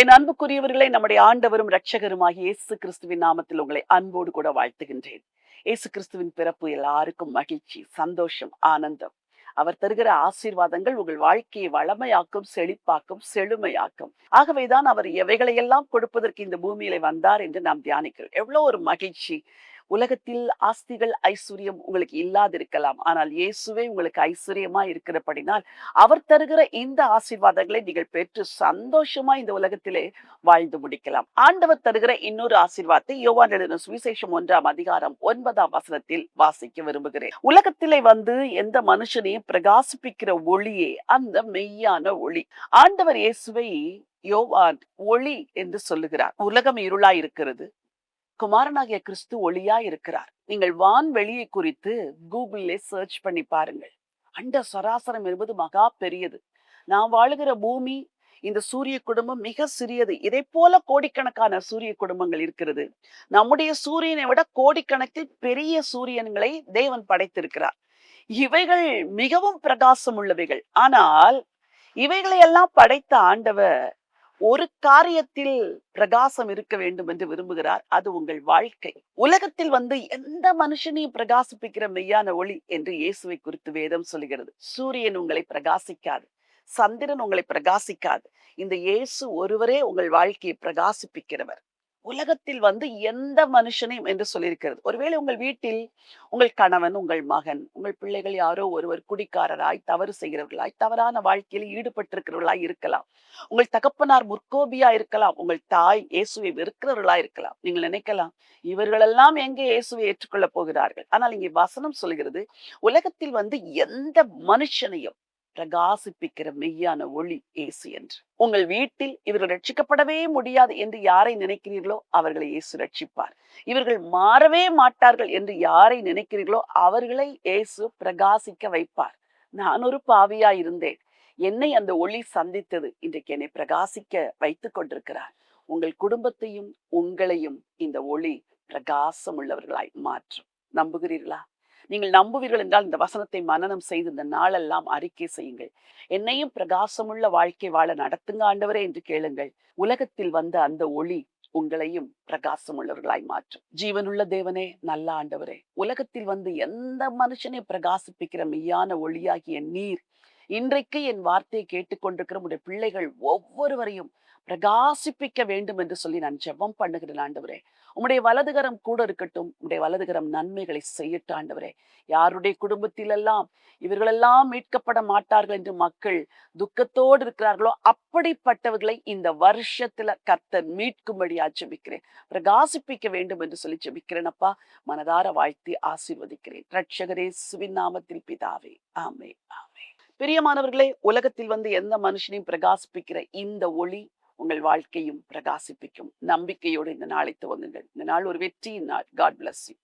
என் அன்புக்குரியவர்களை, நம்முடைய ஆண்டவரும் இரட்சகருமாகிய இயேசு கிறிஸ்துவின் நாமத்தில் உங்களை அன்போடு கூட வாழ்த்துகின்றேன். இயேசு கிறிஸ்துவின் பிறப்பு எல்லாருக்கும் மகிழ்ச்சி, சந்தோஷம், ஆனந்தம். அவர் தருகிற ஆசீர்வாதங்கள் உங்கள் வாழ்க்கையை வளமையாக்கும், செழிப்பாக்கும், செழுமையாக்கும். ஆகவேதான் அவர் எவைகளையெல்லாம் கொடுப்பதற்கு இந்த பூமியில வந்தார் என்று நாம் தியானிக்கிறோம். எவ்வளவு ஒரு மகிழ்ச்சி! உலகத்தில் ஆஸ்திகள், ஐஸ்வர்யம் உங்களுக்கு இல்லாதிருக்கலாம். ஆனால் இயேசுவே உங்களுக்கு ஐஸ்வர்யமா இருக்கிறபடினால், அவர் தருகிற இந்த ஆசீர்வாதங்களை நீங்கள் பெற்று சந்தோஷமா இந்த உலகத்திலே வாழ்ந்து முடிக்கலாம். ஆண்டவர் தருகிற இன்னொரு ஆசீர்வாதத்தை யோவான் எழுதின சுவிசேஷம் 1:9 வாசிக்க விரும்புகிறேன். உலகத்திலே வந்து எந்த மனுஷனையும் பிரகாசிப்பிக்கிற ஒளியே அந்த மெய்யான ஒளி. ஆண்டவர் இயேசுவை யோவான் ஒளி என்று சொல்லுகிறார். உலகம் இருளாய் இருக்கிறது, குமாரனாகிய கிறிஸ்து ஒளியா இருக்கிறார். நீங்கள் வான்வெளியை குறித்து கூகுளிலே சர்ச் பண்ணி பாருங்கள். அண்ட சராசரம் என்பது மகா பெரியது. நாம் வாழுகிற பூமி, இந்த சூரிய குடும்பம் மிக சிறியது. இதை போல கோடிக்கணக்கான சூரிய குடும்பங்கள் இருக்கிறது. நம்முடைய சூரியனை விட கோடிக்கணக்கில் பெரிய சூரியன்களை தேவன் படைத்திருக்கிறார். இவைகள் மிகவும் பிரகாசம் உள்ளவைகள். ஆனால் இவைகளை எல்லாம் படைத்த ஆண்டவர் ஒரு காரியத்தில் பிரகாசம் இருக்க வேண்டும் என்று விரும்புகிறார். அது உங்கள் வாழ்க்கை. உலகத்தில் வந்து எந்த மனுஷனையும் பிரகாசிப்பிக்கிற மெய்யான ஒளி என்று இயேசுவை குறித்து வேதம் சொல்கிறது. சூரியன் உங்களை பிரகாசிக்காது, சந்திரன் உங்களை பிரகாசிக்காது. இந்த இயேசு ஒருவரே உங்கள் வாழ்க்கையை பிரகாசிப்பிக்கிறவர். உலகத்தில் வந்து எந்த மனுஷனையும் என்று சொல்லியிருக்கிறது. ஒருவேளை உங்கள் வீட்டில் உங்கள் கணவன், உங்கள் மகன், உங்கள் பிள்ளைகள் யாரோ ஒருவர் குடிக்காரராய், தவறு செய்கிறவர்களாய், தவறான வாழ்க்கையில் ஈடுபட்டிருக்கிறவர்களாய் இருக்கலாம். உங்கள் தகப்பனார் முற்கோபியா இருக்கலாம். உங்கள் தாய் இயேசுவை வெறுக்கிறவர்களா இருக்கலாம். நீங்கள் நினைக்கலாம், இவர்களெல்லாம் எங்கே இயேசுவை ஏற்றுக்கொள்ளப் போகிறார்கள்? ஆனால் இங்கே வசனம் சொல்கிறது, உலகத்தில் வந்து எந்த மனுஷனையும் பிரகாசிப்பிக்கிற மெய்யான ஒளி இயேசு என்று. உங்கள் வீட்டில் இவர்கள் ரட்சிக்கப்படவே முடியாது என்று யாரை நினைக்கிறீர்களோ அவர்களை இயேசு ரட்சிப்பார். இவர்கள் மாறவே மாட்டார்கள் என்று யாரை நினைக்கிறீர்களோ அவர்களை இயேசு பிரகாசிக்க வைப்பார். நான் ஒரு பாவியா இருந்தேன், என்னை அந்த ஒளி சந்தித்தது, இன்றைக்கு என்னை பிரகாசிக்க வைத்துக் கொண்டிருக்கிறார். உங்கள் குடும்பத்தையும் உங்களையும் இந்த ஒளி பிரகாசம் உள்ளவர்களாய் மாற்றும். நம்புகிறீர்களா? நீங்கள் நம்புவீர்கள் என்றால் இந்த வசனத்தை மனனம் செய்து இந்த நாளெல்லாம் அறிக்கை செய்யுங்கள். என்னையும் பிரகாசமுள்ள வாழ்க்கை வாழ நடத்துங்க ஆண்டவரே என்று கேளுங்கள். உலகத்தில் வந்த அந்த ஒளி உங்களையும் பிரகாசம் உள்ளவர்களாய் மாற்றும். ஜீவனுள்ள தேவனே, நல்ல ஆண்டவரே, உலகத்தில் வந்து எந்த மனுஷனை பிரகாசிப்பிக்கிற மெய்யான ஒளியாகிய நீர் இன்றைக்கு என் வார்த்தையை கேட்டுக்கொண்டிருக்கிற உடைய பிள்ளைகள் ஒவ்வொருவரையும் பிரகாசிப்பிக்க வேண்டும் என்று சொல்லி நான் ஜெபம் பண்ணுகிறேன் ஆண்டவரே. உம்முடைய வலதுகரம் கூட இருக்கட்டும். உம்முடைய வலதுகரம் நன்மைகளை செய்யட்டும் ஆண்டவரே. யாருடைய குடும்பத்திலெல்லாம் இவர்களெல்லாம் மீட்கப்பட மாட்டார்கள் என்று மக்கள் துக்கத்தோடு இருக்கிறார்களோ அப்படிப்பட்டவர்களை இந்த வருஷத்துல கர்த்தர் மீட்கும்படியா ஜெபிக்கிறேன். பிரகாசிப்பிக்க வேண்டும் என்று சொல்லி ஜெபிக்கிறேன் அப்பா. மனதார வாழ்த்தி ஆசீர்வதிக்கிறேன். இரட்சகர் இயேசுவின் நாமத்தில் பிதாவே, ஆமென், ஆமென். பிரியமானவர்களே, உலகத்தில் வந்து எந்த மனுஷனையும் பிரகாசிப்பிக்கிற இந்த ஒளி உங்கள் வாழ்க்கையும் பிரகாசிப்பிக்கும். நம்பிக்கையோடு இந்த நாளை துவங்குங்கள். இந்த நாள் ஒரு வெற்றியின் நாள். God bless you.